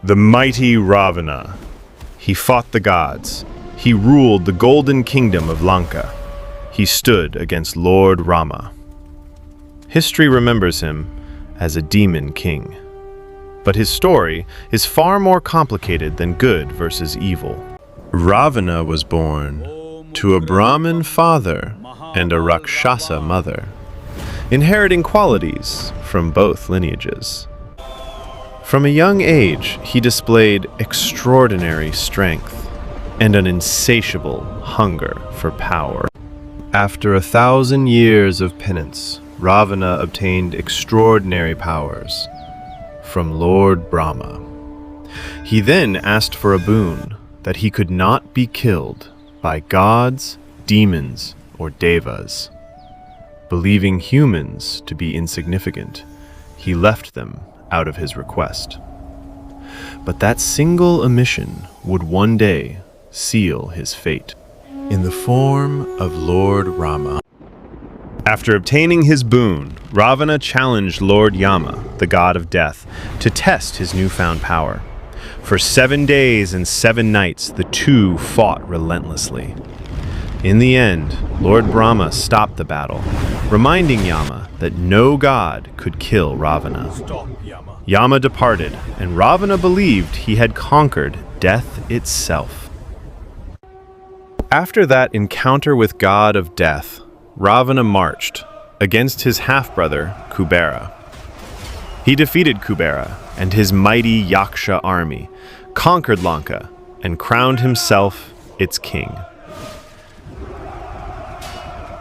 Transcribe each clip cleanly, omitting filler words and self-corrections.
The mighty Ravana. He fought the gods. He ruled the golden kingdom of Lanka. He stood against Lord Rama. History remembers him as a demon king. But his story is far more complicated than good versus evil. Ravana was born to a Brahmin father and a Rakshasa mother, inheriting qualities from both lineages. From a young age, he displayed extraordinary strength and an insatiable hunger for power. After 1,000 years of penance, Ravana obtained extraordinary powers from Lord Brahma. He then asked for a boon that he could not be killed by gods, demons, or devas. Believing humans to be insignificant, he left them out of his request. But that single omission would one day seal his fate. In the form of Lord Rama. After obtaining his boon, Ravana challenged Lord Yama, the god of death, to test his newfound power. For 7 days and 7 nights, the two fought relentlessly. In the end, Lord Brahma stopped the battle, reminding Yama that no god could kill Ravana. Yama departed, and Ravana believed he had conquered death itself. After that encounter with God of Death, Ravana marched against his half-brother, Kubera. He defeated Kubera and his mighty Yaksha army, conquered Lanka, and crowned himself its king.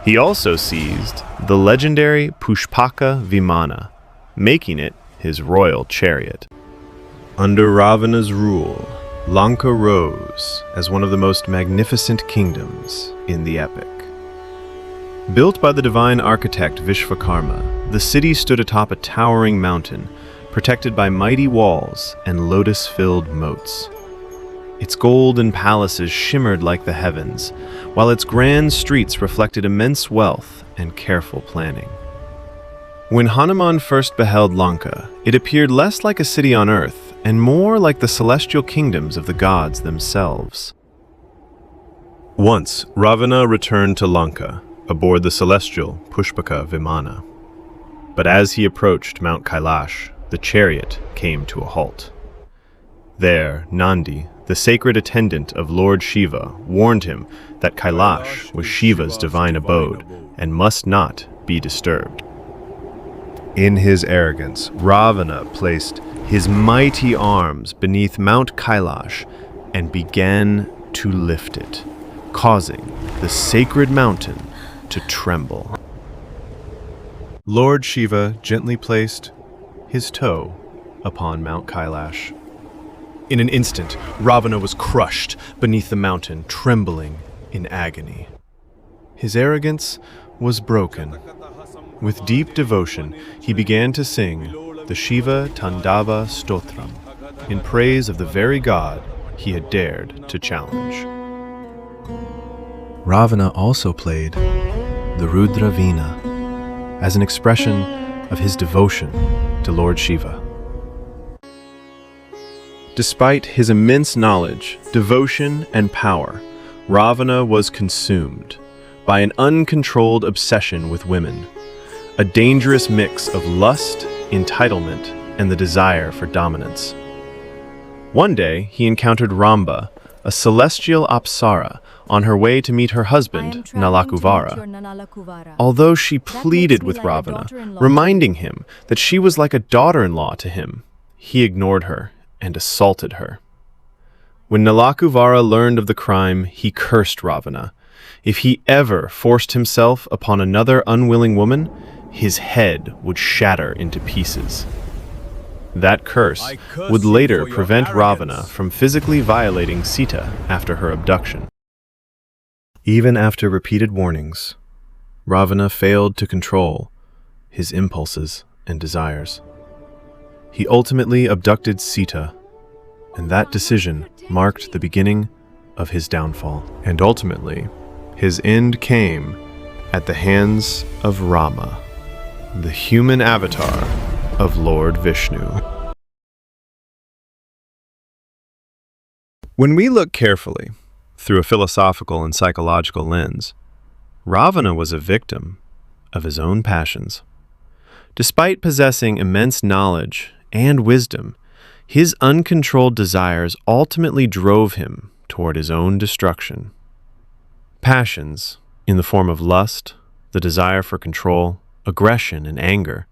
He also seized the legendary Pushpaka Vimana, making it his royal chariot. Under Ravana's rule, Lanka rose as one of the most magnificent kingdoms in the epic. Built by the divine architect Vishvakarma, the city stood atop a towering mountain, protected by mighty walls and lotus-filled moats. Its golden palaces shimmered like the heavens, while its grand streets reflected immense wealth and careful planning. When Hanuman first beheld Lanka, it appeared less like a city on earth and more like the celestial kingdoms of the gods themselves. Once, Ravana returned to Lanka aboard the celestial Pushpaka Vimana. But as he approached Mount Kailash, the chariot came to a halt. There, Nandi, the sacred attendant of Lord Shiva, warned him that Kailash was Shiva's divine abode and must not be disturbed. In his arrogance, Ravana placed his mighty arms beneath Mount Kailash and began to lift it, causing the sacred mountain to tremble. Lord Shiva gently placed his toe upon Mount Kailash. In an instant, Ravana was crushed beneath the mountain, trembling in agony. His arrogance was broken. With deep devotion, he began to sing the Shiva Tandava Stotram in praise of the very god he had dared to challenge. Ravana also played the Rudra Veena as an expression of his devotion to Lord Shiva. Despite his immense knowledge, devotion, and power, Ravana was consumed by an uncontrolled obsession with women, a dangerous mix of lust, entitlement, and the desire for dominance. One day, he encountered Ramba, a celestial Apsara, on her way to meet her husband, Nalakuvara. Although she pleaded with Ravana, reminding him that she was like a daughter-in-law to him, he ignored her and assaulted her. When Nalakuvara learned of the crime, he cursed Ravana. If he ever forced himself upon another unwilling woman, his head would shatter into pieces. That curse would later prevent Ravana from physically violating Sita after her abduction. Even after repeated warnings, Ravana failed to control his impulses and desires. He ultimately abducted Sita, and that decision marked the beginning of his downfall. And ultimately, his end came at the hands of Rama, the human avatar of Lord Vishnu. When we look carefully, through a philosophical and psychological lens, Ravana was a victim of his own passions. Despite possessing immense knowledge and wisdom, his uncontrolled desires ultimately drove him toward his own destruction. Passions, in the form of lust, the desire for control, aggression, and anger,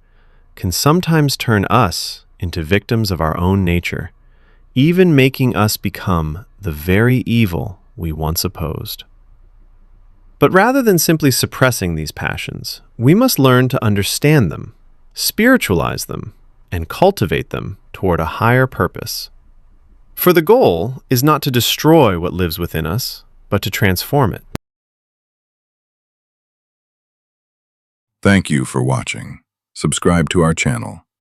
can sometimes turn us into victims of our own nature, even making us become the very evil we once opposed. But rather than simply suppressing these passions, we must learn to understand them, spiritualize them, and cultivate them toward a higher purpose. For the goal is not to destroy what lives within us, but to transform it. Thank you for watching. Subscribe to our channel